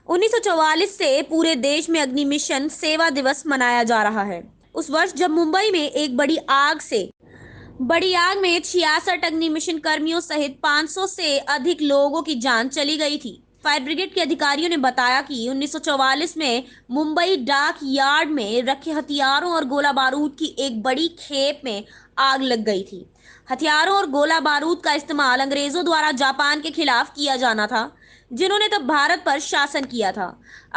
1944 से पूरे देश में अग्नि मिशन सेवा दिवस मनाया जा रहा है। उस वर्ष जब मुंबई में एक बड़ी आग में 66 अग्नि मिशन कर्मियों सहित 500 से अधिक लोगों की जान चली गई थी। फायर ब्रिगेड के अधिकारियों ने बताया कि 1944 में मुंबई डाक यार्ड में रखे हथियारों और गोला बारूद की एक बड़ी खेप में आग लग गई थी। हथियारों और गोला बारूद का इस्तेमाल अंग्रेजों द्वारा जापान के खिलाफ किया जाना था, जिन्होंने तब भारत पर शासन किया था।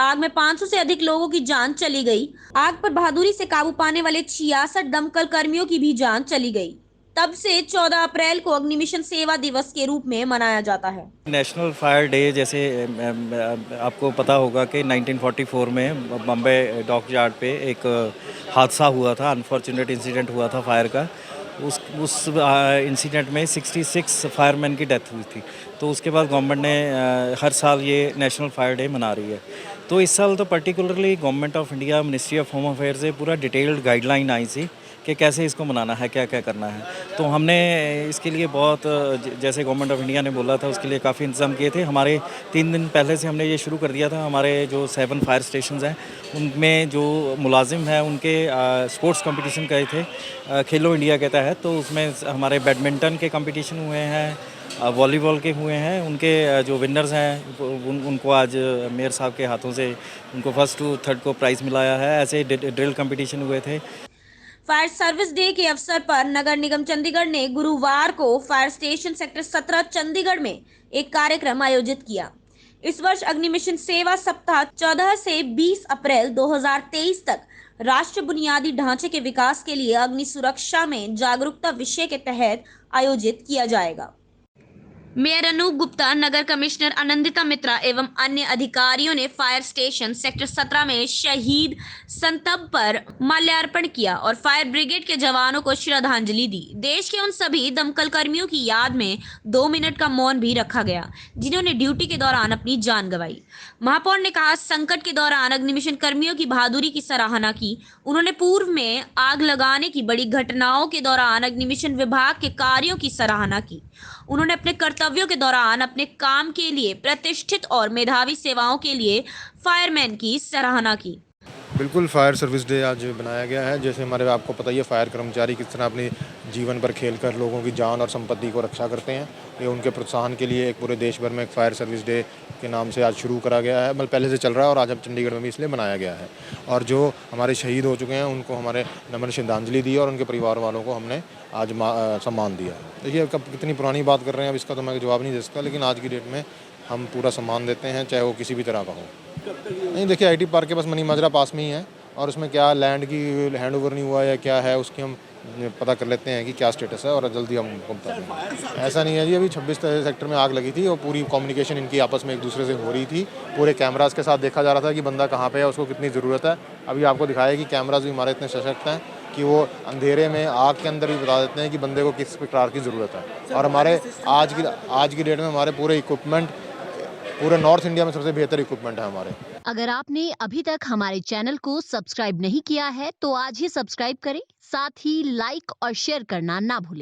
आग में 500 से अधिक लोगों की जान चली गई। आग पर बहादुरी से काबू पाने वाले 66 दमकल कर्मियों की भी जान चली गई। तब से 14 अप्रैल को अग्नि मिशन सेवा दिवस के रूप में मनाया जाता है। नेशनल फायर डे जैसे आपको पता होगा कि 1944 में बम्बई डॉक यार्ड पे एक हादसा हुआ था, अनफॉर्चुनेट इंसिडेंट हुआ था फायर का। उस इंसिडेंट में 66 फायरमैन की डेथ हुई थी। तो उसके बाद गवर्नमेंट ने हर साल ये नेशनल फायर डे मना रही है। तो इस साल तो particularly government of India, ministry of home affair से पूरा डिटेल्ड गाइडलाइन आई थी कि कैसे इसको मनाना है, क्या क्या करना है। तो हमने इसके लिए बहुत जैसे गवर्नमेंट ऑफ इंडिया ने बोला था उसके लिए काफ़ी इंतज़ाम किए थे। हमारे 3 दिन पहले से हमने ये शुरू कर दिया था। हमारे जो 7 फायर स्टेशन हैं उनमें जो मुलाजिम हैं उनके स्पोर्ट्स कंपटीशन गए थे खेलो इंडिया के तहत। तो उसमें हमारे बैडमिंटन के कंपटीशन हुए हैं, वॉलीबॉल के हुए हैं। उनके जो विनर्स हैं उनको आज मेयर साहब के हाथों से उनको फर्स्ट टू थर्ड को प्राइज़ मिलाया है। ऐसे ड्रिल कंपटीशन हुए थे। फायर सर्विस डे के अवसर पर नगर निगम चंडीगढ़ ने गुरुवार को फायर स्टेशन सेक्टर 17 चंडीगढ़ में एक कार्यक्रम आयोजित किया। इस वर्ष अग्नि मिशन सेवा सप्ताह 14 से 20 अप्रैल 2023 तक राष्ट्रीय बुनियादी ढांचे के विकास के लिए अग्नि सुरक्षा में जागरूकता विषय के तहत आयोजित किया जाएगा। मेयर अनूप गुप्ता, नगर कमिश्नर आनंदिता मित्रा एवं अन्य अधिकारियों ने फायर स्टेशन सेक्टर 17 में शहीद संतब पर माल्यार्पण किया और फायर ब्रिगेड के जवानों को श्रद्धांजलि दी। देश के उन सभी दमकल कर्मियों की याद में 2 मिनट का मौन भी रखा गया, जिन्होंने ड्यूटी के दौरान अपनी जान गंवाई। महापौर ने कहा, संकट के दौरान अग्निमिशन कर्मियों की बहादुरी की सराहना की। उन्होंने पूर्व में आग लगाने की बड़ी घटनाओं के दौरान अग्निमिशन विभाग के कार्यों की सराहना की। उन्होंने अपने कर्तव्यों के दौरान अपने काम के लिए प्रतिष्ठित और मेधावी सेवाओं के लिए फायरमैन की सराहना की। बिल्कुल, फायर सर्विस डे आज बनाया गया है। जैसे हमारे आपको पता ही है, फायर कर्मचारी किस तरह अपने जीवन पर खेलकर लोगों की जान और संपत्ति को रक्षा करते हैं। ये उनके प्रोत्साहन के लिए एक पूरे देश भर में एक फायर सर्विस डे के नाम से आज शुरू करा गया है। मतलब पहले से चल रहा है और आज अब चंडीगढ़ में भी इसलिए मनाया गया है। और जो हमारे शहीद हो चुके हैं उनको हमारे नमन श्रद्धांजलि दी और उनके परिवार वालों को हमने आज सम्मान दिया। देखिए, कब कितनी पुरानी बात कर रहे हैं, अब इसका तो मैं जवाब नहीं दे सकता, लेकिन आज की डेट में हम पूरा सम्मान देते हैं, चाहे वो किसी भी तरह का हो। नहीं, देखिए, आईटी पार्क के पास मनी माजरा पास में ही है और उसमें क्या लैंड की हैंड ओवर नहीं हुआ या क्या है, उसकी हम पता कर लेते हैं कि क्या स्टेटस है और जल्दी हम उनको बता देंगे। ऐसा नहीं है जी, अभी 26 सेक्टर में आग लगी थी और पूरी कम्युनिकेशन इनकी आपस में एक दूसरे से हो रही थी। पूरे कैमरास के साथ देखा जा रहा था कि बंदा कहाँ पे है, उसको कितनी ज़रूरत है। अभी आपको दिखाया कि कैमराज भी हमारे इतने सशक्त हैं कि वो अंधेरे में आग के अंदर भी बता देते हैं कि बंदे को किस प्रकार की ज़रूरत है। और हमारे आज की डेट में हमारे पूरे इक्विपमेंट पूरे नॉर्थ इंडिया में सबसे बेहतर इक्विपमेंट है हमारे। अगर आपने अभी तक हमारे चैनल को सब्सक्राइब नहीं किया है तो आज ही सब्सक्राइब करें, साथ ही लाइक और शेयर करना ना भूलें।